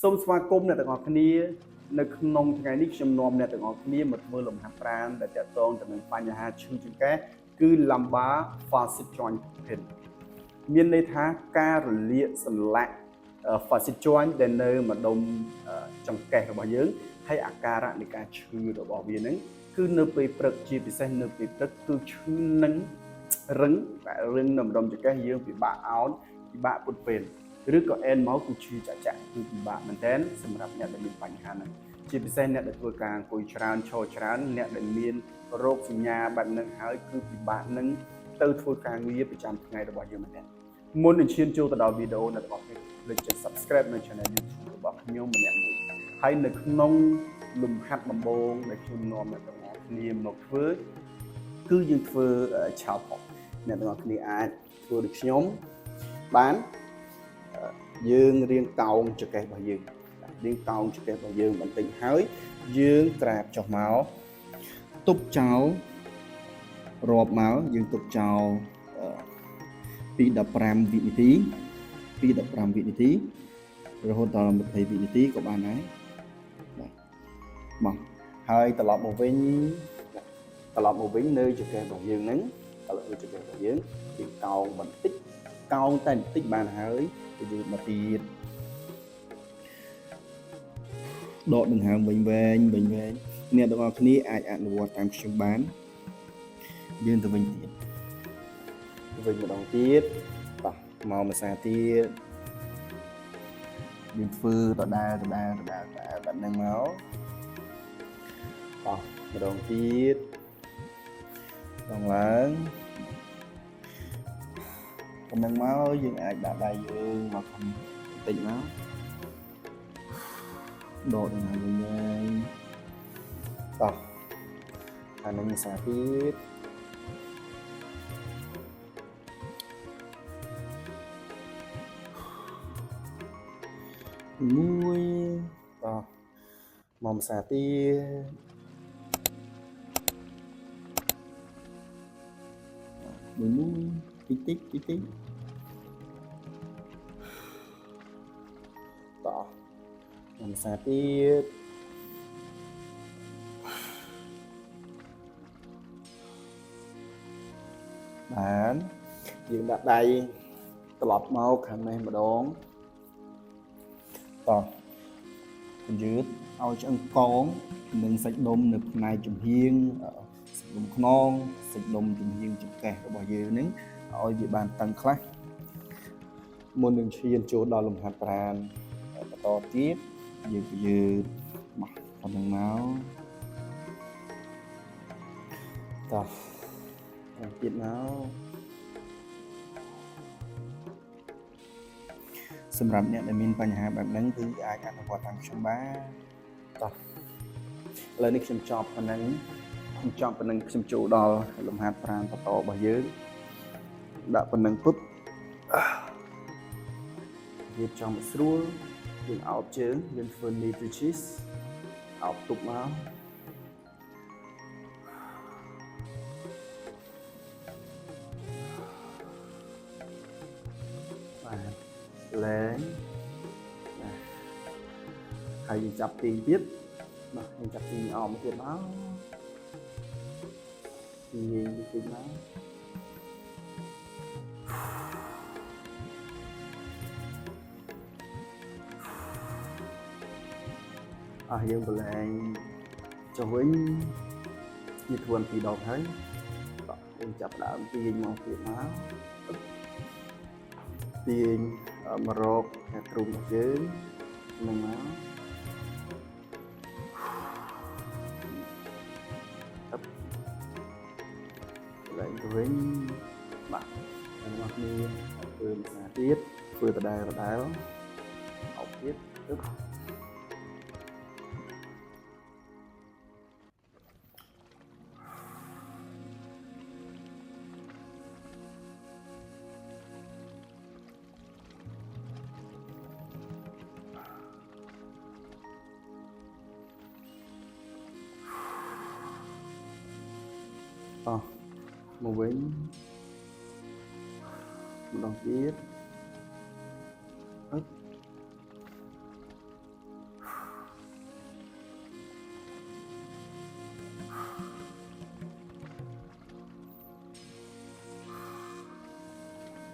សូមស្វាគមន៍អ្នកទាំងអស់គ្នានៅក្នុងថ្ងៃនេះខ្ញុំនាំអ្នកទាំងអស់គ្នាមកធ្វើលំហាត់ប្រាណដែលទាក់ទងទៅនឹងបញ្ហាឈឺចង្កេះគឺ lumbar facet joint pain មានន័យថាការរលាកសន្លាក់ facet joint ដែលនៅម្ដុំចង្កេះរបស់យើងហើយអាការៈនៃការឈឺរបស់វានឹងគឺនៅពេលព្រឹកជាពិសេសនៅពេលព្រឹកគឺឈឺនឹងរឹងនៅម្ដុំចង្កេះយើងពិបាកអោនពិបាកពុតពេលឬក៏អែនមកគឺឈឺចាក់គឺពិបាកមែនទែនសម្រាប់អ្នកដែលមានបញ្ហាហ្នឹងជាពិសេសអ្នកដែលធ្វើការអង្គុយច្រើនឈរច្រើនអ្នកដែលមានរោគសញ្ញាបែបហ្នឹងហើយគឺពិបាកនឹងទៅធ្វើការងារប្រចាំថ្ងៃរបស់យើងមែនទែនមុននឹងឈានចូលទៅដល់វីដេអូអ្នកទាំងអស់គ្នាភ្លេចចុច Subscribe នៅ Channel YouTube របស់ខ្ញុំម្នាក់មួយហើយនៅក្នុងលំហាត់ដំបូងដែលខ្ញុំនាំអ្នកទាំងអស់គ្នាមកធ្វើគឺយើងធ្វើឆោតផុសអ្នកទាំងអស់គ្នាអាចធ្វើដូចខ្ញុំបានយើងរៀងកោងចង្កេះរបស់យើងរៀងកោងចង្កេះរបស់យើងបន្តិចហើយយើងក្រាបចុះមកទប់ចោលរាប់មកយើងទប់ចោលពី15វិនាទីពី15វិនាទីរហូតដល់20វិនាទីក៏បានដែរបាទមកហើយត្រឡប់មកវិញនៅចង្កេះរបស់យើងហ្នឹងនៅចង្កេះរបស់យើងយើងកោងបន្តិចកោងតែបន្តិចបានហើយយើងមកទៀតដកដង្ហើមវែងអ្នកទាំងអស់គ្នាអាចអនុវត្តតាមខ្ញុំបានយើងទៅវិញទៀតម្ដងទៀតបាទមកម្សាទៀតយើងធ្វើដដែលបែបហ្នឹងមកបាទម្ដងទៀតដងឡើងប៉ុណ្ណឹងមកយើងអាចដាក់ដៃយើងមកខាងបន្តិចមកដកដង្ហើមវែងបាទអានឹងភាសាទៀតមួយបាទមកភាសាទៀតមួយតិចតោះមកភាសាទៀតបានយើងដាក់ដៃត្រឡប់មកខាងនេះម្ដងតោះយឺតឲ្យឆ្អឹងកងនិងសាច់ដុំនៅផ្នែកចំហៀងសាច់ដុំខ្នងសាច់ដុំចំហៀងចង្កេះរបស់យើងហ្នឹងឲ្យវាបានតឹងខ្លះមុននឹងឈានចូលដល់លំហាត់ប្រាណបន្តទៀតយើងមកប៉ុណ្ណឹងមកតោះទៀតមកសម្រាប់អ្នកដែលមានបញ្ហាបែបហ្នឹងគឺអាចអនុវត្តតាមខ្ញុំបានតោះឥឡូវនេះខ្ញុំចប់ប៉ុណ្ណឹងខ្ញុំចូលដល់លំហាត់ប្រាណបន្តរបស់យើងដាក់ប៉ុណ្ណឹងពុតរៀបចំឲ្យស្រួលយើងអោបជើងយើងធ្វើ knee bridges អោបទប់មកបាទលែងហើយយើងចាប់ទីទៀតបាទយើងចាប់ទីអោបមកទៀតមកទីទៀតមកយើងបលែងចុះវិញវាធ្វើពីរដងហើយយើងចាប់ដើមទាញមកទៀតមកទាញមករកខាងទ្រូងរបស់យើងនឹងមកឡើងទៅវិញបាទអ្នកនរគ្នាធ្វើភាសាទៀតធ្វើដដែលអោបទៀតទឹកមកវិញម្ដងទៀត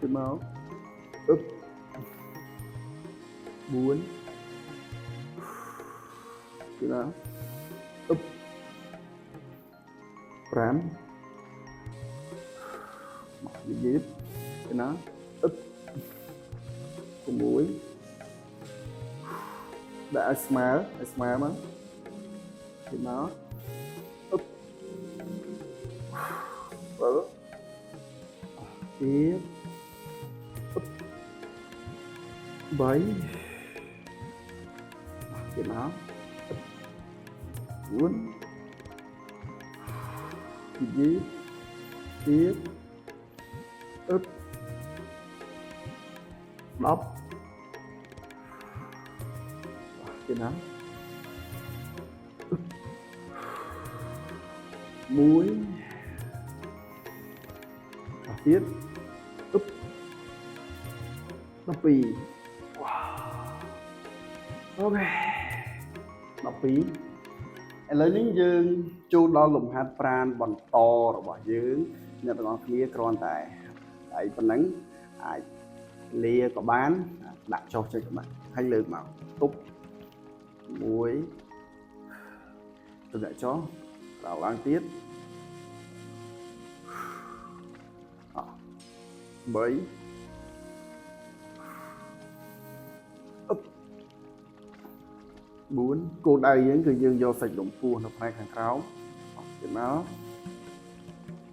Tiếp máu. Úp. 4. Tiếp máu. Úp. 5. Dịp. Tiếp máu. Úp. 6. Đã smile mà. Tiếp máu. Úp. Vỡ. Tiếp. Úp. 7. Tiếp máu. Úp. 4. Dịp. Tiếp. Úp. 10. Tiếp máu. Úp. Muối. Tiếp. Úp. 12. Ok. 12 ឥឡូវនេះយើងចូលដល់លំហាត់ប្រាណបន្តរបស់យើងអ្នកទាំងអស់គ្នាគ្រាន់តែដៃប៉ុណ្ណឹងអាចលាក៏បានដាក់ចុះចេញក៏បានហើយលើកមកទប់1ទៅដាក់ចុះក្រោយឡើងទៀត3 4 គោលដៅយើងគឺយើងយកសាច់ដុំពោះនៅផ្នែកខាងក្រោមទៀតមក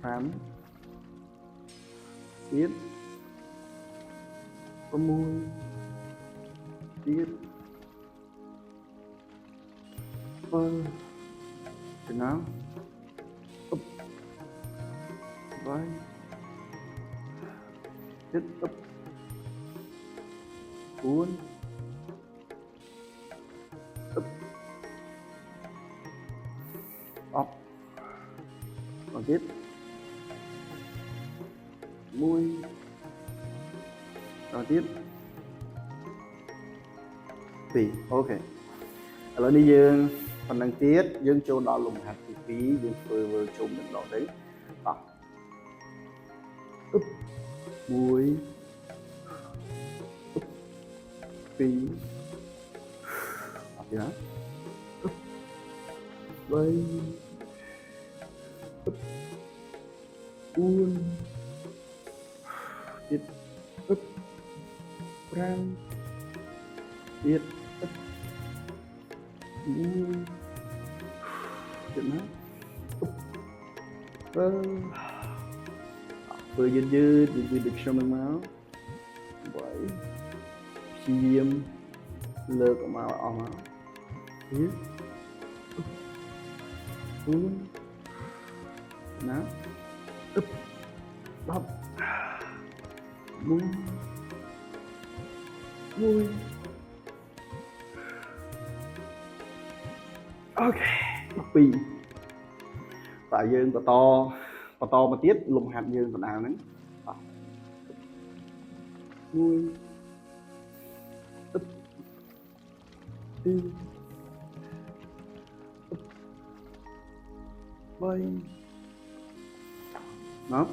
5ទៀត6ទៀត7ទៅណាអឹប8ទៀតអឹប4អប់មកទៀត tiếp vì ok rồi đi dương phần năng tiết dương châu đỏ lùng hạt thì phí dương vừa chụp được đó đấy đó úp muối úp phí đó đó úp vây úp uôn tiết úp rang tiết úp muối tiết nó úp vừa dư được cho mình máu vậy chiêm lơ của máu ở máu tiết uôn nó úp bắp muối muối ok bắp bì tại dương to mà tiết lùng hạt dương còn nào nữa muối úp đi úp bay đó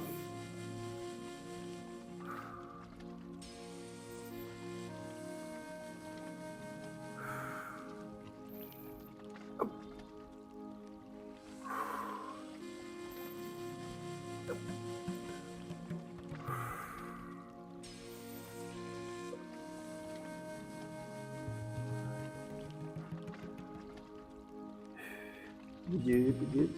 dư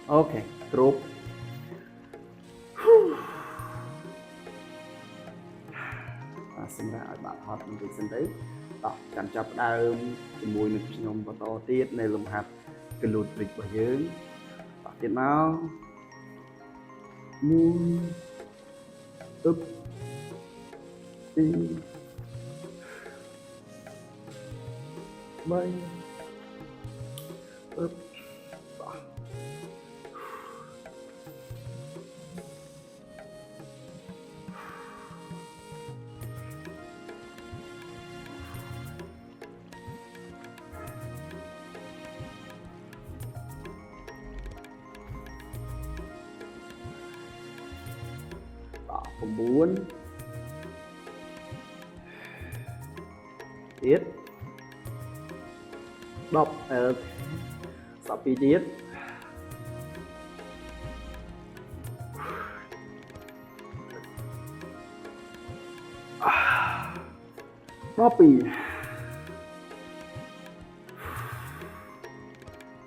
ok group xin raឲ្យbạn hotបន្តិចសិនទៅតោះចាំចាប់ដើមជាមួយនឹងខ្ញុំបន្តទៀតនៅលំហាត់កលូតព្រិចរបស់យើងតោះទៀតមកមួយអឹបពីរបីអឹប9 tiết 10 sắp pi tiết đó pi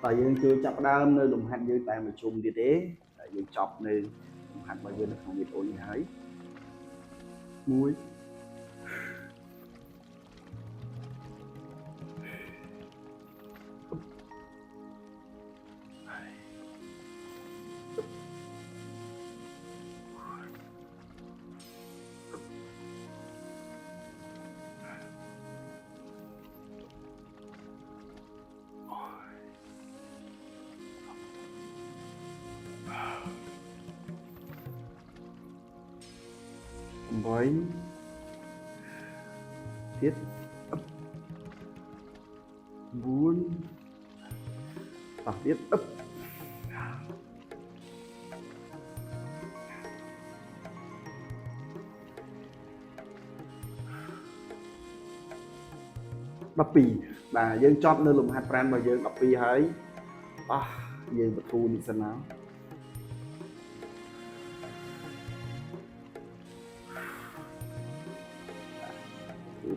tại dương chưa chọc đam nơi lùng hạt dương tại mà chung đi thế tại dương chọc nên lùng hạt bao giờ nó không bị ổn gì hết muối với tiết ấp 4 và tiết ấp bắp bì và dương chót nơi lùm hạt brand mà dương bắp bì hãy dương bật thu đi sân áo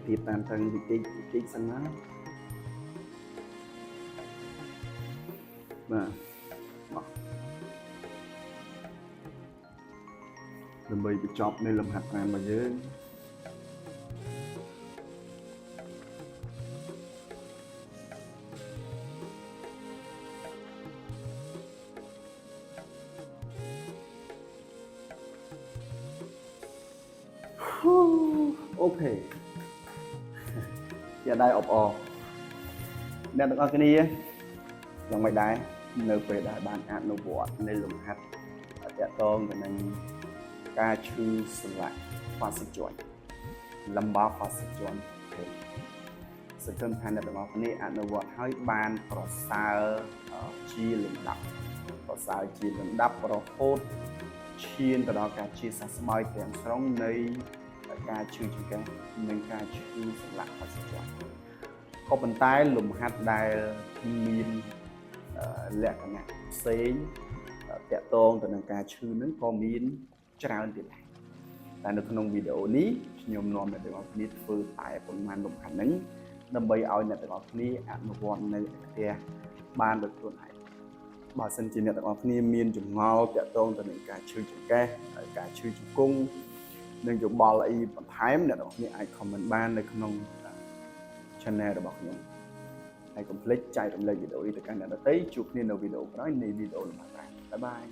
thịt tàn thân thì sân áo vàដើម្បីបញ្ចប់នៅលំហាត់ប្រាណរបស់យើង ខេយ៉ាដៃអបអអ្នកទាំងអស់គ្នាយ៉ាងមិនដែរនៅពេលដែលបានអនុវត្តនៅលំហាត់តាក់ទងទៅនឹងការឈឺសន្លាក់ facet joint lumbar facet joint សង្ឃឹមថាអ្នកទាំងអស់គ្នាអនុវត្តឲ្យបានប្រសើរជាលំដាប់រហូតឈានទៅដល់ការជាសះស្បើយទាំងស្រុងនៃការឈឺចង្កេះនិងការឈឺសន្លាក់ facet joint ក៏ប៉ុន្តែលំហាត់ដែលមានលក្ខណៈផ្សេងតាក់ទងទៅនឹងការឈឺនឹងក៏មានច្រើនទៀតដែរតែនៅក្នុងវីដេអូនេះខ្ញុំនាំអ្នកទាំងអស់គ្នាធ្វើតែប៉ុន្មានលំហាត់ហ្នឹងដើម្បីឲ្យអ្នកទាំងអស់គ្នាអនុវត្តនៅផ្ទះបានដោយខ្លួនឯងបើសិនជាអ្នកទាំងអស់គ្នាមានចម្ងល់តាក់ទងទៅនឹងការឈឺចង្កេះការឈឺជង្គង់និងយោបល់អីបន្ថែមអ្នកទាំងអស់គ្នាអាច comment បាននៅក្នុង channel របស់ខ្ញុំហើយកុំភ្លេចចែករំលែកវីដេអូនេះទៅកាន់អ្នកដទៃជួបគ្នានៅវីដេអូក្រោយនៃវីដេអូលំហាត់ប្រាណបាយបាយ